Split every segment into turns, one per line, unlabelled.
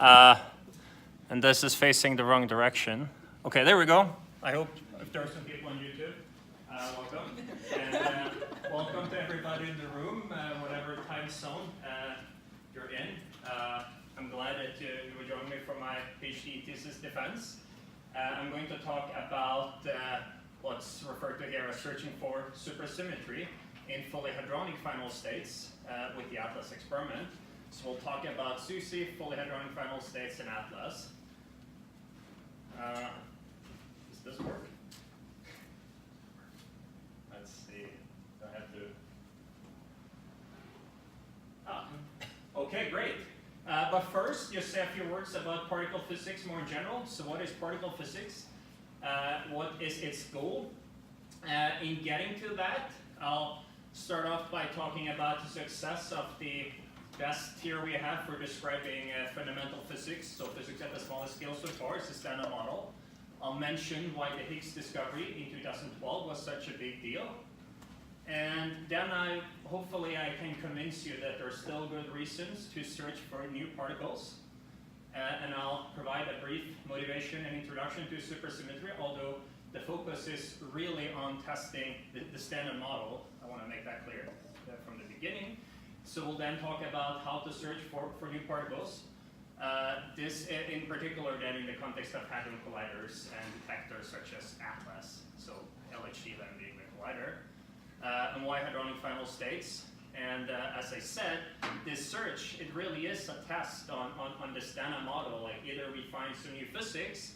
And this is facing the wrong direction. Okay, there we go. I hope if there are some people on YouTube, welcome. And welcome to everybody in the room, whatever time zone you're in. I'm glad that you would join me for my PhD thesis defense. I'm going to talk about what's referred to here as searching for supersymmetry in fully hadronic final states with the ATLAS experiment. So we'll talk about SUSY, fully hadronic final states in ATLAS. Does this work? Let's see. Do I have to? Okay, great. But first, just say a few words about particle physics more in general. So what is particle physics? What is its goal? In getting to that, I'll start off by talking about the success of the best theory we have for describing fundamental physics, so physics at the smallest scale so far, is the Standard Model. I'll mention why the Higgs discovery in 2012 was such a big deal. And then hopefully I can convince you that there are still good reasons to search for new particles. And I'll provide a brief motivation and introduction to supersymmetry, although the focus is really on testing the Standard Model. I want to make that clear from the beginning. So we'll then talk about how to search for new particles. This in particular then in the context of hadron colliders and detectors such as ATLAS, so LHC then being the collider. And why hadronic final states. And as I said, this search, it really is a test on the Standard Model. Like either we find some new physics,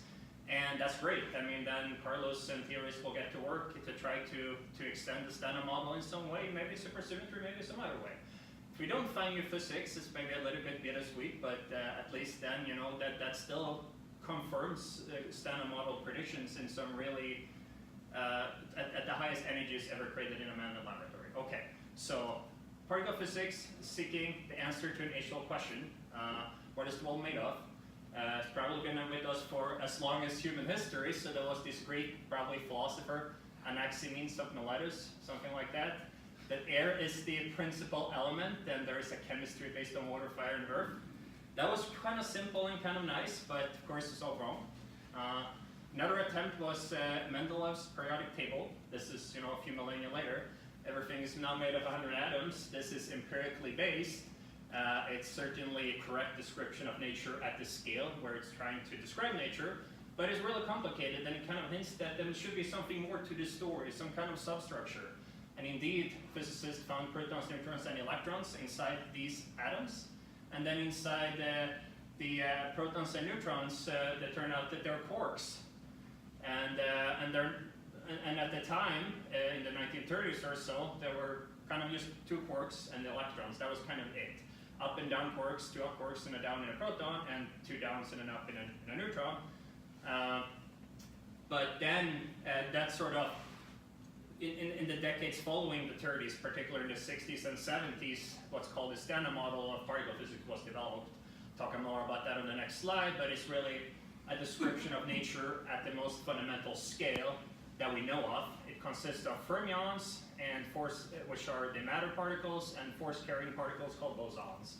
and that's great. I mean, then Carlos and theorists will get to work to try to extend the Standard Model in some way, maybe supersymmetry, maybe some other way. If we don't find new physics, it's maybe a little bit bittersweet, but at least then, you know, that still confirms Standard Model predictions in some really, at the highest energies ever created in a man-made laboratory. Okay, so particle physics seeking the answer to an age-old question. What is the world made of? It's probably been with us for as long as human history, so there was this Greek, probably philosopher, Anaximenes of Miletus, something like that. That air is the principal element, and there is a chemistry based on water, fire, and earth. That was kind of simple and kind of nice, but of course it's all wrong. Another attempt was Mendelev's periodic table. This is, you know, a few millennia later. Everything is now made of 100 atoms. This is empirically based. It's certainly a correct description of nature at the scale where it's trying to describe nature, but it's really complicated, and it kind of hints that there should be something more to the story, some kind of substructure. And indeed, physicists found protons, neutrons, and electrons inside these atoms. And then inside the protons and neutrons, they turn out that they're quarks. And at the time, in the 1930s or so, there were kind of just two quarks and the electrons. That was kind of it. Up and down quarks, two up quarks and a down in a proton, and two downs and an up in a neutron. But then that sort of, in the decades following the 30s, particularly in the 60s and 70s, what's called the Standard Model of particle physics was developed. Talking more about that on the next slide, but it's really a description of nature at the most fundamental scale that we know of. It consists of fermions and force, which are the matter particles, and force-carrying particles called bosons.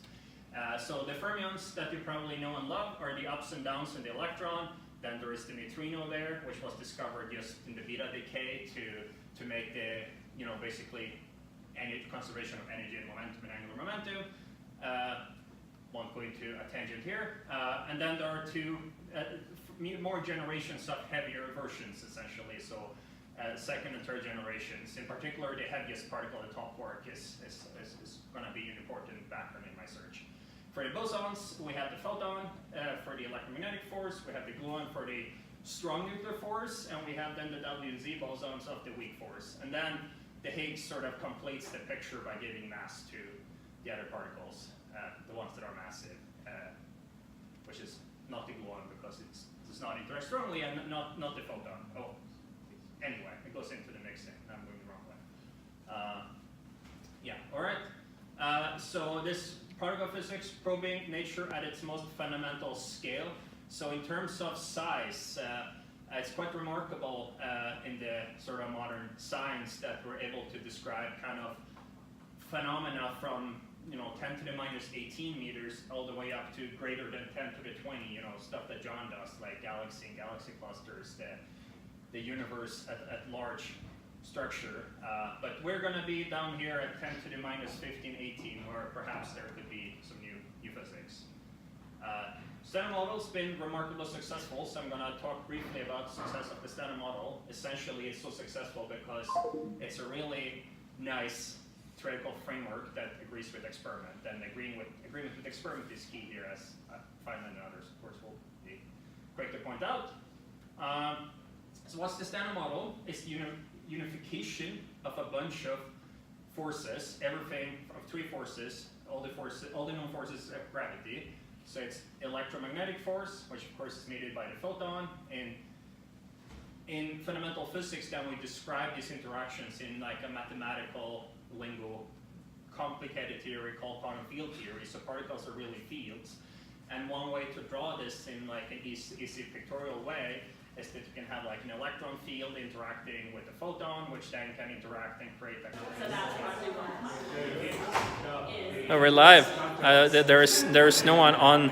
So the fermions that you probably know and love are the ups and downs in the electron. Then there is the neutrino there, which was discovered just in the beta decay to make the, you know, basically conservation of energy and momentum and angular momentum. Won't go into a tangent here. And then there are two more generations of heavier versions, essentially. So second and third generations. In particular, the heaviest particle, the top quark, is going to be an important background in my search. For the bosons, we have the photon. For the electromagnetic force, we have the gluon for the strong nuclear force, and we have then the W and Z bosons of the weak force. And then the Higgs sort of completes the picture by giving mass to the other particles, the ones that are massive, which is not the gluon because it does not interact strongly, and not the photon. Oh, anyway, it goes into the mixing. I'm going the wrong way. Yeah, all right. So this particle physics probing nature at its most fundamental scale. So in terms of size, it's quite remarkable in the sort of modern science that we're able to describe kind of phenomena from 10 to the minus 18 meters all the way up to greater than 10 to the 20, stuff that John does, like galaxy and galaxy clusters, the universe at large structure. But we're going to be down here at 10 to the minus 15, 18, where perhaps there could be some new physics. Standard model's been remarkably successful, so I'm going to talk briefly about success of the standard model. Essentially, it's so successful because it's a really nice theoretical framework that agrees with experiment, and agreement with experiment is key here, as Feynman and others, of course, will be quick to point out. So what's the standard model? It's the unification of a bunch of forces, everything of three forces, all the known forces of gravity. So it's electromagnetic force, which of course is mediated by the photon, and in fundamental physics, then we describe these interactions in like a mathematical lingo, complicated theory called quantum field theory. So particles are really fields, and one way to draw this in like an easy pictorial way is that you can have like an electron field interacting with a photon, which then can interact and create a.
So that's what
Oh, we're live. There is no one on